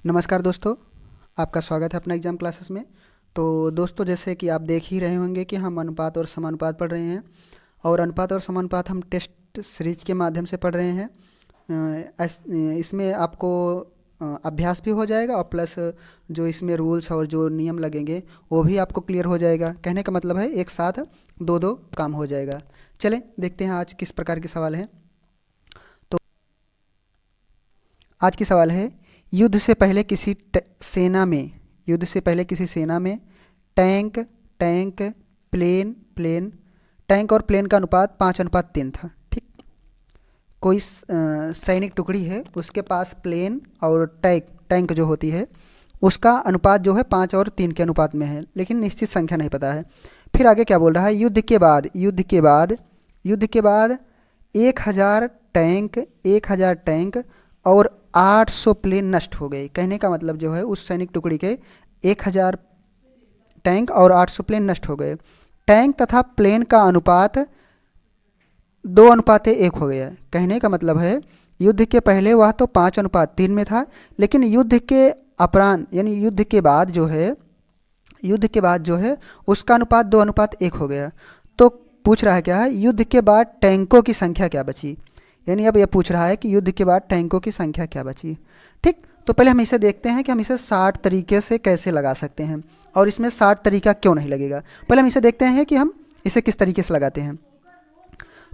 नमस्कार दोस्तों, आपका स्वागत है अपना एग्ज़ाम क्लासेस में। तो दोस्तों, जैसे कि आप देख ही रहे होंगे कि हम अनुपात और समानुपात पढ़ रहे हैं और अनुपात और समानुपात हम टेस्ट सीरीज के माध्यम से पढ़ रहे हैं। इसमें आपको अभ्यास भी हो जाएगा और प्लस जो इसमें रूल्स और जो नियम लगेंगे वो भी आपको क्लियर हो जाएगा। कहने का मतलब है एक साथ दो दो काम हो जाएगा। चलें देखते हैं आज किस प्रकार के सवाल हैं। तो आज की सवाल है, युद्ध से पहले किसी सेना में युद्ध से पहले किसी सेना में tank tank plane plane tank और प्लेन का अनुपात 5:3 था। ठीक। कोई सैनिक टुकड़ी है, उसके पास प्लेन और टैंक टैंक जो होती है उसका अनुपात जो है 5 और 3 के अनुपात में है, लेकिन निश्चित संख्या नहीं पता है। फिर आगे क्या बोल रहा है, युद्ध के बाद 1,000 टैंक और 800 प्लेन नष्ट हो गए। कहने का मतलब जो है उस सैनिक टुकड़ी के 1,000 टैंक और 800 प्लेन नष्ट हो गए। टैंक तथा प्लेन का अनुपात 2:1 हो गया। कहने का मतलब है युद्ध के पहले वह तो 5:3 में था, लेकिन युद्ध के अपरांत यानी युद्ध के बाद जो है उसका अनुपात 2:1 हो गया। तो पूछ रहा है क्या है, युद्ध के बाद टैंकों की संख्या क्या बची। यानी अब यह पूछ रहा है कि युद्ध के बाद टैंकों की संख्या क्या बची। ठीक। तो पहले हम इसे देखते हैं कि हम इसे 60 तरीके से कैसे लगा सकते हैं और इसमें 60 तरीका क्यों नहीं लगेगा। पहले हम इसे देखते हैं कि हम इसे किस तरीके से लगाते हैं।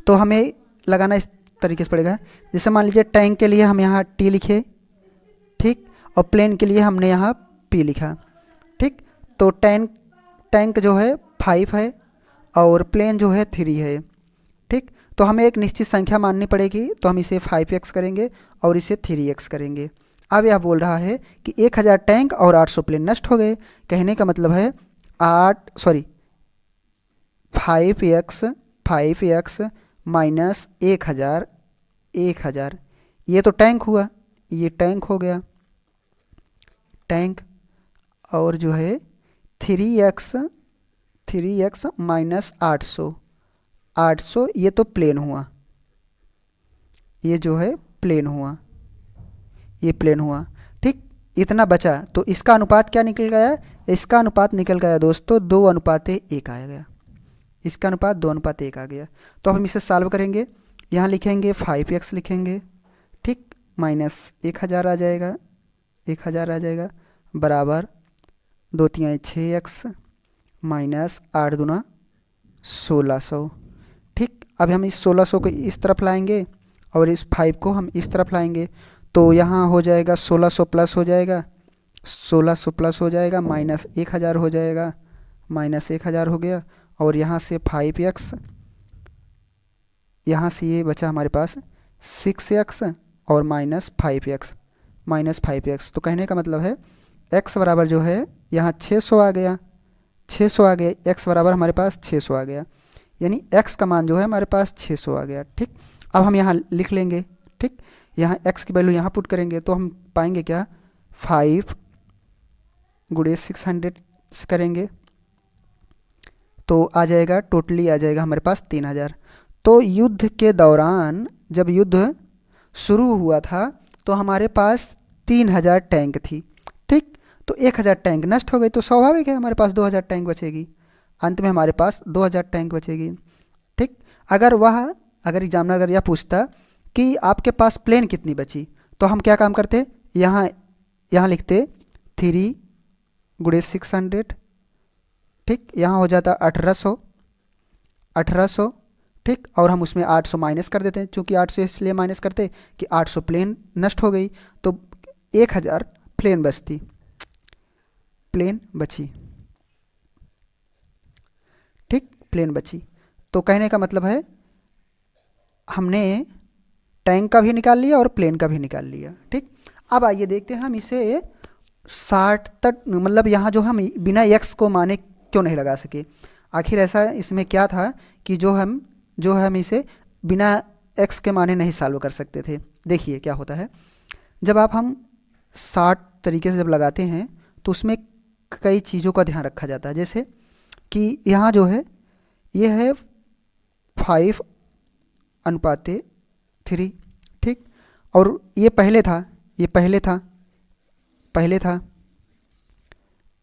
तो हमें लगाना इस तरीके से पड़ेगा। जैसे मान लीजिए टैंक के लिए हम यहाँ टी लिखे, ठीक, और प्लेन के लिए हमने यहाँ पी लिखा। ठीक। तो टैंक जो है 5 है और प्लेन जो है 3 है। ठीक। तो हमें एक निश्चित संख्या माननी पड़ेगी, तो हम इसे 5x करेंगे और इसे 3x करेंगे। अब यह बोल रहा है कि 1,000 टैंक और 800 प्लेन नष्ट हो गए। कहने का मतलब है 5x माइनस 1,000 ये तो टैंक हुआ, ये टैंक हो गया टैंक, और जो है 3x माइनस 800 ये तो प्लेन हुआ, ये जो है प्लेन हुआ, ये प्लेन हुआ। ठीक। इतना बचा तो इसका अनुपात क्या निकल गया, इसका अनुपात निकल गया दोस्तों 2:1 आ गया। इसका अनुपात 2:1 आ गया। तो हम इसे सॉल्व करेंगे। यहाँ लिखेंगे 5x लिखेंगे, ठीक, माइनस 1,000 आ जाएगा, 1,000 आ जाएगा, बराबर 2 3 6x माइनस 8 दूना 1600। ठीक। अब हम इस 1600 को इस तरफ लाएंगे और इस 5 को हम इस तरफ लाएंगे, तो यहाँ हो जाएगा 1600 प्लस हो जाएगा, 1600 प्लस हो जाएगा, माइनस 1,000 हो जाएगा, माइनस 1,000 हो गया, और यहाँ से 5x, यहाँ से ये बचा हमारे पास 6x और माइनस 5x। तो कहने का मतलब है x बराबर जो है यहाँ 600 आ गया, 600 आ गया, x बराबर हमारे पास 600 आ गया, यानी x का मान जो है हमारे पास 600 आ गया। ठीक। अब हम यहाँ लिख लेंगे। ठीक। यहाँ x की वैल्यू यहाँ पुट करेंगे तो हम पाएंगे क्या, 5 गुणे 600 करेंगे तो आ जाएगा, टोटली आ जाएगा हमारे पास 3,000। तो युद्ध के दौरान जब युद्ध शुरू हुआ था तो हमारे पास 3,000 टैंक थी। ठीक। तो 1,000 टैंक नष्ट हो गई, तो स्वाभाविक है हमारे पास 2,000 टैंक बचेगी। अंत में हमारे पास 2,000 टैंक बचेगी। ठीक। अगर एग्जामिनर अगर यह पूछता कि आपके पास प्लेन कितनी बची, तो हम क्या काम करते, यहाँ लिखते 3 गुणे 600। ठीक। यहाँ हो जाता 1800। ठीक। और हम उसमें 800 माइनस कर देते हैं, चूँकि 800 इसलिए माइनस करते कि 800 प्लेन नष्ट हो गई, तो 1,000 प्लेन बची। ठीक। प्लेन बची। तो कहने का मतलब है हमने टैंक का भी निकाल लिया और प्लेन का भी निकाल लिया। ठीक। अब आइए देखते हैं हम इसे 60 तक, मतलब यहाँ जो हम बिना x को माने क्यों नहीं लगा सके। आखिर ऐसा इसमें क्या था कि जो हम इसे बिना x के माने नहीं सॉल्व कर सकते थे। देखिए क्या होता है, जब हम 60 तरीके से जब लगाते हैं तो उसमें कई चीज़ों का ध्यान रखा जाता है। जैसे कि यहाँ जो है ये है 5:3। ठीक। और ये पहले था पहले था,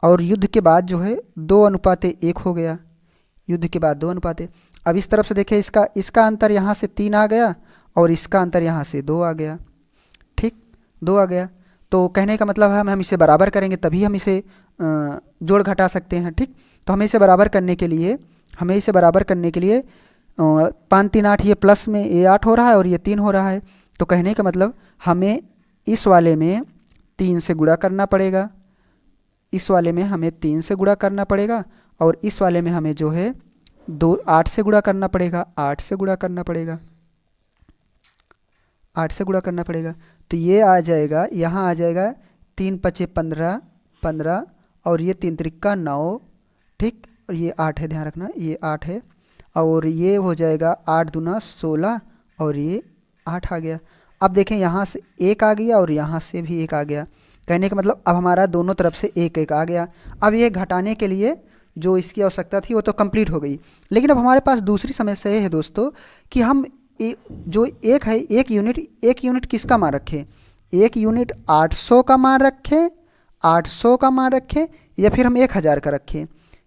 और युद्ध के बाद जो है 2:1 हो गया, युद्ध के बाद 2:1। अब इस तरफ से देखें, इसका अंतर यहाँ से 3 आ गया और इसका अंतर यहाँ से 2 आ गया, ठीक, 2 आ गया। तो कहने का मतलब है हम इसे बराबर करेंगे तभी हम इसे जोड़ घटा सकते हैं, ठीक। तो हमें इसे बराबर करने के लिए 5 3 8, ये प्लस में ये 8 हो रहा है और ये 3 हो रहा है। तो कहने का मतलब हमें इस वाले में 3 से गुणा करना पड़ेगा, इस वाले में हमें 3 से गुणा करना पड़ेगा, और इस वाले में हमें जो है 8 से गुणा करना पड़ेगा, 8 से गुणा करना पड़ेगा, 8 से गुणा करना पड़ेगा। तो ये आ जाएगा, यहाँ आ जाएगा 3 5 15 15, और ये 3 त्रिका 9, ठीक, और ये 8 है, ध्यान रखना ये 8 है, और ये हो जाएगा 8 दूना 16, और ये 8 आ गया। अब देखें यहाँ से 1 आ गया और यहाँ से भी 1 आ गया, कहने का मतलब अब हमारा दोनों तरफ से 1 1 आ गया। अब ये घटाने के लिए जो इसकी आवश्यकता थी वो तो कंप्लीट हो गई, लेकिन अब हमारे पास दूसरी समस्या ये है दोस्तों कि हम जो एक है, एक यूनिट किसका मान रखें? एक यूनिट 800 का मान रखें, 800 का मान रखें, या फिर हम 1000 का रखें?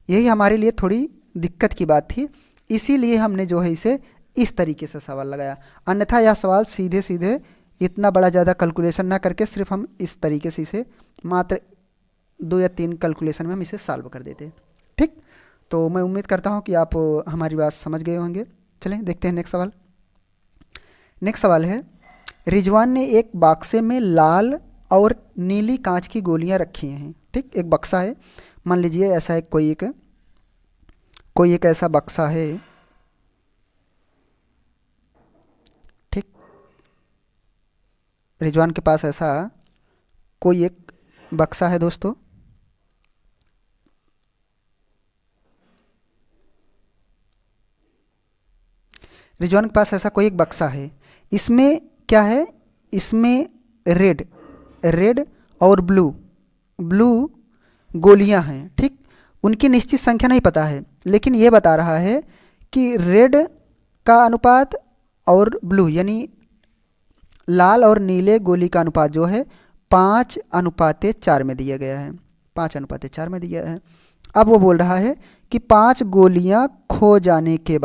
यही हमारे लिए थोड़ी दिक्कत की बात थी, इसीलिए हमने जो है इसे इस तरीके से सवाल लगाया। अन्यथा यह सवाल सीधे सीधे इतना बड़ा ज़्यादा कैलकुलेशन ना करके सिर्फ हम इस तरीके से इसे मात्र 2 या 3 कैलकुलेशन में हम इसे सॉल्व कर देते, ठीक। तो मैं उम्मीद करता हूँ कि आप हमारी बात समझ गए होंगे। चलें देखते हैं नेक्स्ट सवाल। नेक्स्ट सवाल है, रिजवान ने एक बक्से में लाल और नीली कांच की गोलियां रखी हैं, ठीक। एक बक्सा है, मान लीजिए ऐसा है, कोई एक ऐसा बक्सा है, ठीक। रिजवान के पास ऐसा कोई एक बक्सा है दोस्तों, रिजवान के पास ऐसा कोई एक बक्सा है, इसमें क्या है, इसमें रेड और ब्लू गोलियां हैं, ठीक। उनकी निश्चित संख्या नहीं पता है, लेकिन ये बता रहा है कि रेड का अनुपात और ब्लू यानी लाल और नीले गोली का अनुपात जो है 5:4 में दिया गया है, 5:4 में दिया है। अब वो बोल रहा है कि 5 गोलियां खो जाने के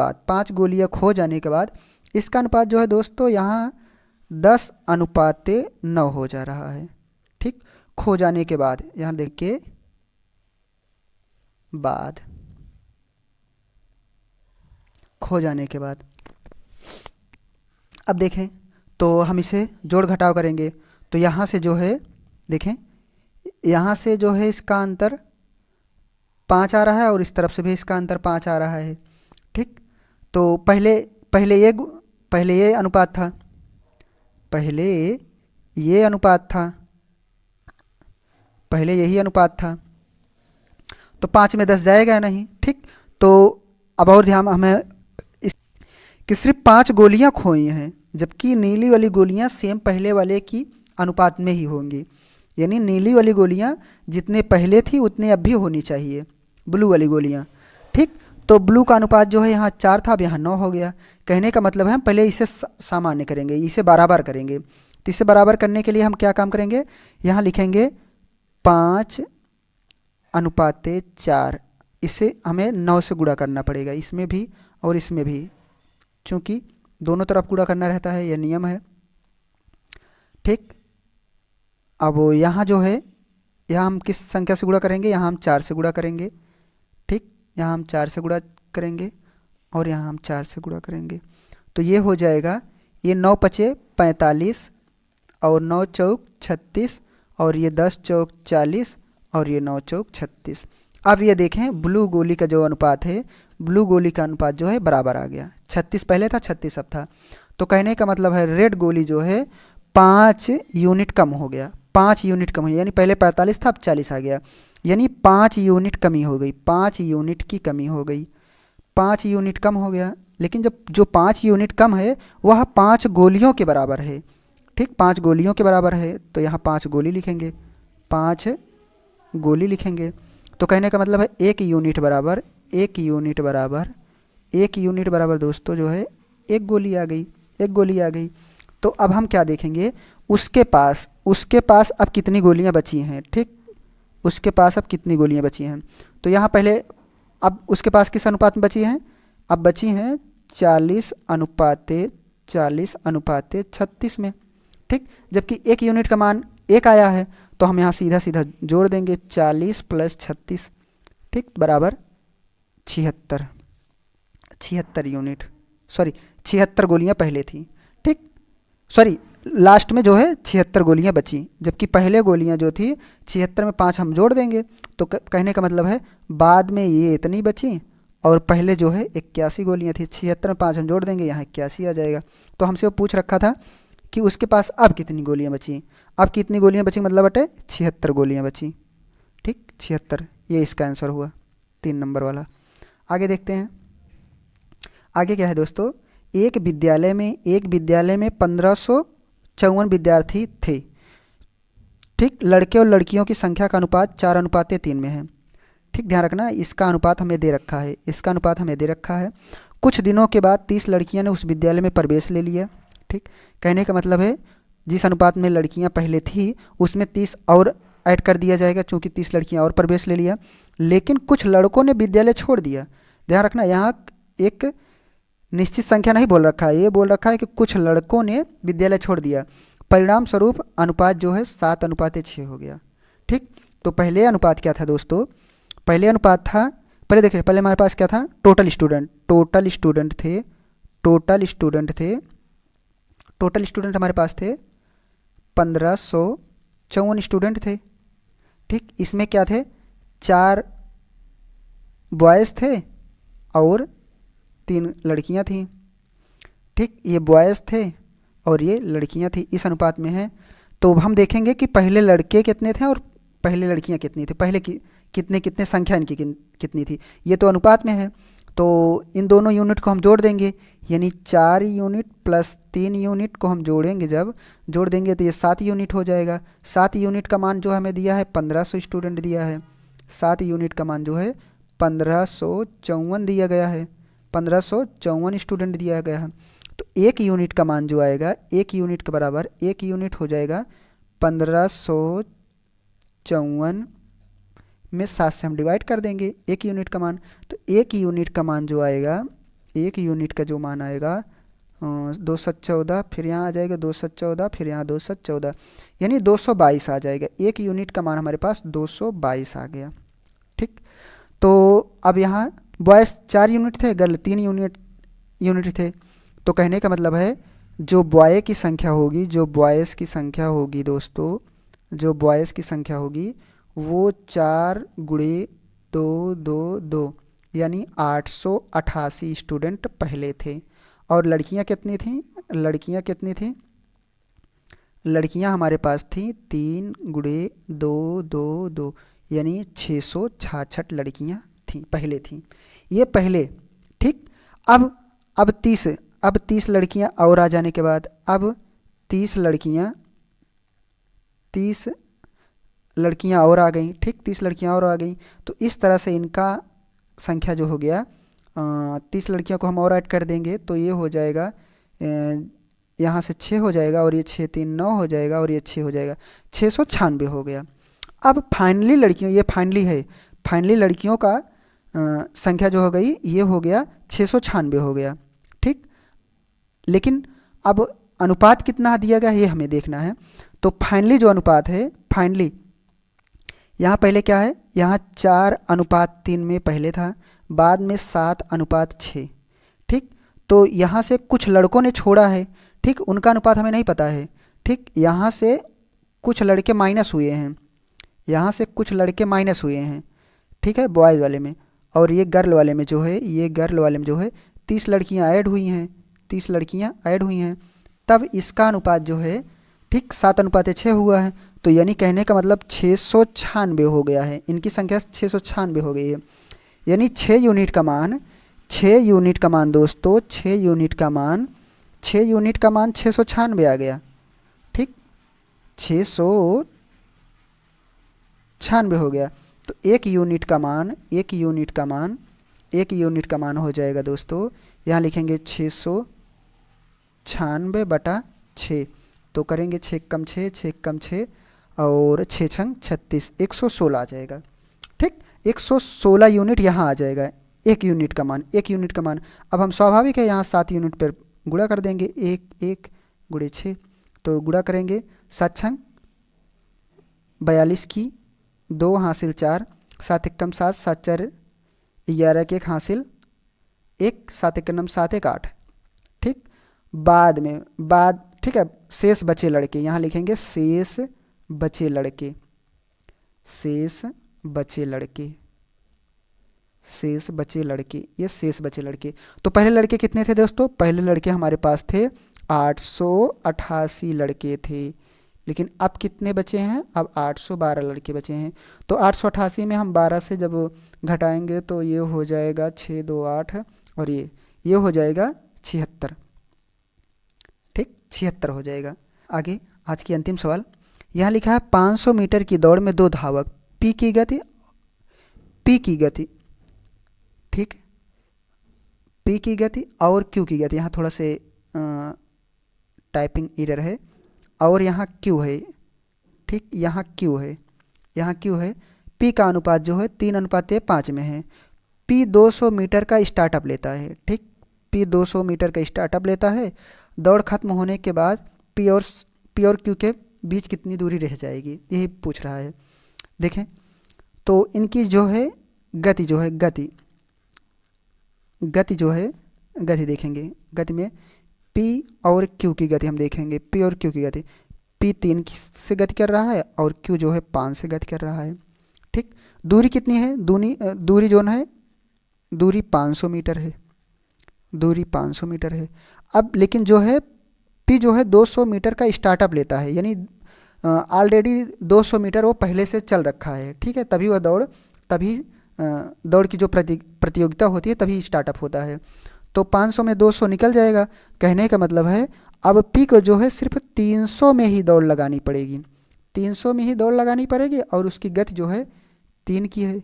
बाद इसका अनुपात जो है दोस्तों यहाँ 10:9 हो जा रहा है, ठीक। खो जाने के बाद, यहाँ देखिए बाद, खो जाने के बाद। अब देखें तो हम इसे जोड़ घटाव करेंगे, तो यहाँ से जो है देखें, यहाँ से जो है इसका अंतर 5 आ रहा है और इस तरफ से भी इसका अंतर 5 आ रहा है, ठीक। तो पहले ये अनुपात था, पहले यही अनुपात था, तो 5 में 10 जाएगा नहीं, ठीक। तो अब और ध्यान हमें कि सिर्फ 5 गोलियां खोई हैं, जबकि नीली वाली गोलियां सेम पहले वाले की अनुपात में ही होंगी, यानी नीली वाली गोलियां जितने पहले थी उतने अब भी होनी चाहिए ब्लू वाली गोलियां, ठीक। तो ब्लू का अनुपात जो है यहाँ 4 था, अब यहाँ 9 हो गया। कहने का मतलब है हम पहले इसे सामान्य करेंगे, इसे बराबर करेंगे। तो इसे बराबर करने के लिए हम क्या काम करेंगे, यहाँ लिखेंगे 5:4, इसे हमें 9 से गुणा करना पड़ेगा, इसमें भी और इसमें भी, चूँकि दोनों तरफ गुणा करना रहता है, यह नियम है, ठीक। अब यहाँ जो है, यहाँ हम किस संख्या से गुणा करेंगे, यहाँ हम 4 से गुणा करेंगे, ठीक। यहाँ हम 4 से गुणा करेंगे और यहाँ हम 4 से गुणा करेंगे, तो ये हो जाएगा, ये 9 5 45 और 9 चौक 36 और ये 10 चौक 40 और ये 9 चौक 36। अब ये देखें ब्लू गोली का जो अनुपात है, ब्लू गोली का अनुपात जो है बराबर आ गया, 36 पहले था 36 अब था। तो कहने का मतलब है रेड गोली जो है 5 यूनिट कम हो गया, 5 यूनिट कम हो, यानी पहले 45 था अब 40 आ गया, यानी 5 यूनिट कमी हो गई, 5 यूनिट की कमी हो गई, 5 यूनिट कम हो गया। लेकिन जब जो 5 यूनिट कम है वह 5 गोलियों के बराबर है, ठीक, 5 गोलियों के बराबर है, तो यहाँ 5 गोली लिखेंगे, 5 गोली लिखेंगे। तो कहने का मतलब है 1 यूनिट बराबर, 1 यूनिट बराबर दोस्तों जो है 1 गोली आ गई, 1 गोली आ गई। तो अब हम क्या देखेंगे, उसके पास उसके पास अब कितनी गोलियां बची हैं, ठीक, उसके पास अब कितनी गोलियां बची हैं। तो यहाँ पहले अब उसके पास किस अनुपात में बची हैं, अब बची हैं 40:36 में, ठीक। जबकि एक यूनिट का मान 1 आया है, तो हम यहाँ सीधा सीधा जोड़ देंगे 40 + 36, ठीक, बराबर 76 यूनिट, सॉरी 76 गोलियां पहले थी, ठीक, सॉरी लास्ट में जो है 76 गोलियां बची, जबकि पहले गोलियां जो थी 76 में 5 हम जोड़ देंगे, तो कहने का मतलब है बाद में ये इतनी बची और पहले जो है 81 गोलियां थी, 76 में 5 हम जोड़ देंगे, यहाँ 81 आ जाएगा। तो हमसे वो पूछ रखा था कि उसके पास अब कितनी गोलियां बची, अब कितनी गोलियां बची मतलब बटे 76 गोलियां बची, ठीक, 76, ये इसका आंसर हुआ 3 नंबर वाला। आगे देखते हैं, आगे क्या है दोस्तों, एक विद्यालय में 1554 विद्यार्थी थे, ठीक, लड़के और लड़कियों की संख्या का अनुपात 4:3 में है, ठीक, ध्यान रखना इसका अनुपात हमें दे रखा है, इसका अनुपात हमें दे रखा है। कुछ दिनों के बाद 30 लड़कियां ने उस विद्यालय में प्रवेश ले लिया, ठीक, कहने का मतलब है जिस अनुपात में लड़कियां पहले थी उसमें 30 और ऐड कर दिया जाएगा, चूँकि 30 लड़कियां और प्रवेश ले लिया, लेकिन कुछ लड़कों ने विद्यालय छोड़ दिया। ध्यान रखना यहाँ एक निश्चित संख्या नहीं बोल रखा है, ये बोल रखा है कि कुछ लड़कों ने विद्यालय छोड़ दिया, परिणाम स्वरूप अनुपात जो है 7:6 हो गया, ठीक। तो पहले अनुपात क्या था दोस्तों, पहले अनुपात था, पहले देखिए पहले हमारे पास क्या था, टोटल स्टूडेंट हमारे पास थे 1554 स्टूडेंट थे, ठीक, इसमें क्या थे 4 बॉयज़ थे और 3 लड़कियां थीं, ठीक, ये बॉयज़ थे और ये लड़कियां थी, इस अनुपात में है। तो हम देखेंगे कि पहले लड़के कितने थे और पहले लड़कियां कितनी थी, पहले कितने संख्या इनकी कितनी थी, ये तो अनुपात में है। तो इन दोनों यूनिट को हम जोड़ देंगे, यानी 4 यूनिट + 3 यूनिट को हम जोड़ेंगे, जब जोड़ देंगे तो ये 7 यूनिट हो जाएगा। 7 यूनिट का मान जो हमें दिया है 1500 स्टूडेंट दिया है, 7 यूनिट का मान जो है 1554 दिया गया है, 1554 स्टूडेंट दिया गया है। तो एक यूनिट का मान जो आएगा, एक यूनिट के बराबर, एक यूनिट हो जाएगा 1554 में 7 से हम डिवाइड कर देंगे एक यूनिट का मान। तो एक यूनिट का मान जो आएगा, एक यूनिट का जो मान आएगा 214, फिर यहाँ आ जाएगा 214, फिर यहाँ 214, यानी 222 आ जाएगा। एक यूनिट का मान हमारे पास 222 आ गया, ठीक। तो अब यहाँ बॉयज़ 4 यूनिट थे, गर्ल 3 यूनिट थे, तो कहने का मतलब है जो बॉय की संख्या होगी, जो बॉयज़ की संख्या होगी दोस्तों, जो बॉयज़ की संख्या होगी वो 4 × 2 2 2 यानी 888 स्टूडेंट पहले थे। और लड़कियां कितनी थीं, लड़कियां कितनी थीं, लड़कियां हमारे पास थीं 3 × 2 2 2 यानी 666 लड़कियां थीं, पहले थीं, ये पहले, ठीक। अब 30 लड़कियां और आ जाने के बाद, अब 30 लड़कियां और आ गई, ठीक, 30 लड़कियां और आ गई। तो इस तरह से इनका संख्या जो हो गया 30 लड़कियों को हम और ऐड कर देंगे, तो ये हो जाएगा यहाँ से 6 हो जाएगा और ये 6 3 9 हो जाएगा और ये 6 हो जाएगा, 696 हो गया। अब फाइनली लड़कियों, ये फाइनली है, फाइनली लड़कियों का संख्या जो हो गई ये हो गया 696 हो गया, ठीक। लेकिन अब अनुपात कितना दिया गया ये हमें देखना है। तो फाइनली जो अनुपात है, फाइनली यहाँ पहले क्या है, यहाँ 4:3 में पहले था, बाद में 7:6, ठीक। तो यहाँ से कुछ लड़कों ने छोड़ा है, ठीक, उनका अनुपात हमें नहीं पता है, ठीक। यहाँ से कुछ लड़के माइनस हुए हैं, यहाँ से कुछ लड़के माइनस हुए हैं, ठीक है, बॉयज़ वाले में, और ये गर्ल वाले में जो है, ये गर्ल वाले में जो है 30 लड़कियाँ ऐड हुई हैं, 30 लड़कियाँ ऐड हुई हैं, तब इसका अनुपात जो है, ठीक, 7:6 हुआ है। तो यानी कहने का मतलब 696 हो गया है, इनकी संख्या 696 हो गई है, यानी 6 यूनिट का मान, 6 यूनिट का मान दोस्तों, 6 यूनिट का मान 696 आ गया, ठीक, 696 हो गया। तो एक यूनिट का मान, एक यूनिट का मान हो जाएगा दोस्तों, यहाँ लिखेंगे 696/6, तो करेंगे 6 कम 6, 6 कम 6 और 6 छंग 36, 116 आ जाएगा। ठीक, 116 यूनिट यहाँ आ जाएगा, एक यूनिट का मान, एक यूनिट का मान। अब हम स्वाभाविक है यहाँ 7 यूनिट पर गुणा कर देंगे, 1 गुणे 6, तो गुणा करेंगे 7 छंग 42 की 2 हासिल 4, 7 एकम 7, 7 4 11 के 1 हासिल 1, 7 एकम 7 1 8। ठीक, बाद ठीक है, शेष बचे लड़के यहाँ लिखेंगे, शेष बचे लड़के, शेष बचे लड़के, शेष बचे लड़के, ये शेष बचे लड़के। तो पहले लड़के कितने थे दोस्तों? पहले लड़के हमारे पास थे 888 लड़के थे, लेकिन अब कितने बचे हैं? अब 812 लड़के बचे हैं। तो 888 में हम 12 से जब घटाएंगे तो ये हो जाएगा 6 2 8 और ये हो जाएगा 76। ठीक, 76 हो जाएगा। आगे आज की अंतिम सवाल यहाँ लिखा है 500 मीटर की दौड़ में 2 धावक पी की गति, ठीक, पी की गति और क्यू की गति, यहाँ थोड़ा से टाइपिंग एरर है, और यहाँ क्यू है। ठीक, यहाँ क्यू है, यहाँ क्यू है। पी का अनुपात जो है 3:5 में है। पी 200 मीटर का स्टार्टअप लेता है। ठीक, पी 200 मीटर का स्टार्टअप लेता है। दौड़ खत्म होने के बाद पी और क्यू के बीच कितनी दूरी रह जाएगी, यही पूछ रहा है। देखें तो इनकी जो है गति देखेंगे, गति में पी और क्यू की गति हम देखेंगे, पी और क्यू की गति। पी 3 से गति कर रहा है और क्यू जो है 5 से गति कर रहा है। ठीक, दूरी कितनी है? दूरी जो है, दूरी 500 मीटर है, दूरी 500 मीटर है। अब लेकिन जो है पी जो है 200 मीटर का स्टार्टअप लेता है, यानी ऑलरेडी 200 मीटर वो पहले से चल रखा है। ठीक है, तभी वह दौड़ की जो प्रतियोगिता होती है तभी स्टार्टअप होता है। तो 500 में 200 निकल जाएगा। कहने का मतलब है अब पी को जो है सिर्फ 300 में ही दौड़ लगानी पड़ेगी, 300 में ही दौड़ लगानी पड़ेगी, और उसकी गति जो है 3 की है,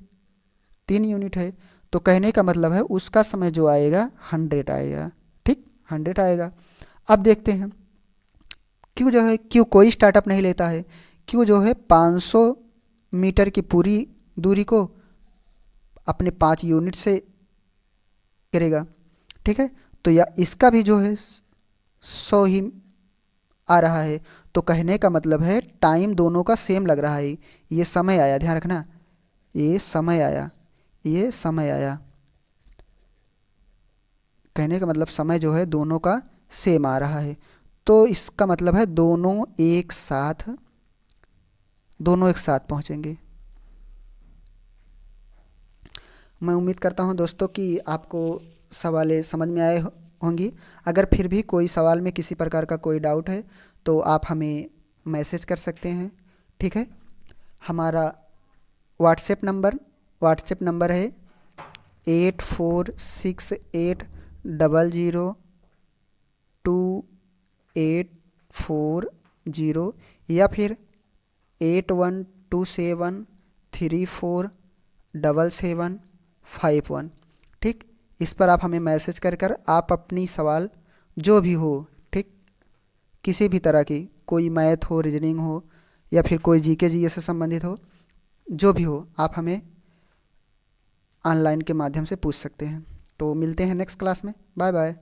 3 यूनिट है। तो कहने का मतलब है उसका समय जो आएगा 100 आएगा। ठीक, 100 आएगा। अब देखते हैं क्यू जो है, क्यू कोई स्टार्टअप नहीं लेता है। क्यू जो है 500 मीटर की पूरी दूरी को अपने 5 यूनिट से करेगा। ठीक है, तो या इसका भी जो है 100 ही आ रहा है। तो कहने का मतलब है टाइम दोनों का सेम लग रहा है। ये समय आया, ध्यान रखना, ये समय आया, ये समय आया। कहने का मतलब समय जो है दोनों का सेम आ रहा है। तो इसका मतलब है दोनों एक साथ पहुंचेंगे। मैं उम्मीद करता हूं दोस्तों कि आपको सवालें समझ में आए होंगी। अगर फिर भी कोई सवाल में किसी प्रकार का कोई डाउट है तो आप हमें मैसेज कर सकते हैं। ठीक है, हमारा व्हाट्सएप नंबर है 8468002840 या फिर 8127347751। ठीक, इस पर आप हमें मैसेज कर आप अपनी सवाल जो भी हो, ठीक, किसी भी तरह की, कोई मैथ हो, रीजनिंग हो, या फिर कोई जीके जीएस से संबंधित हो, जो भी हो, आप हमें ऑनलाइन के माध्यम से पूछ सकते हैं। तो मिलते हैं नेक्स्ट क्लास में। Bye bye.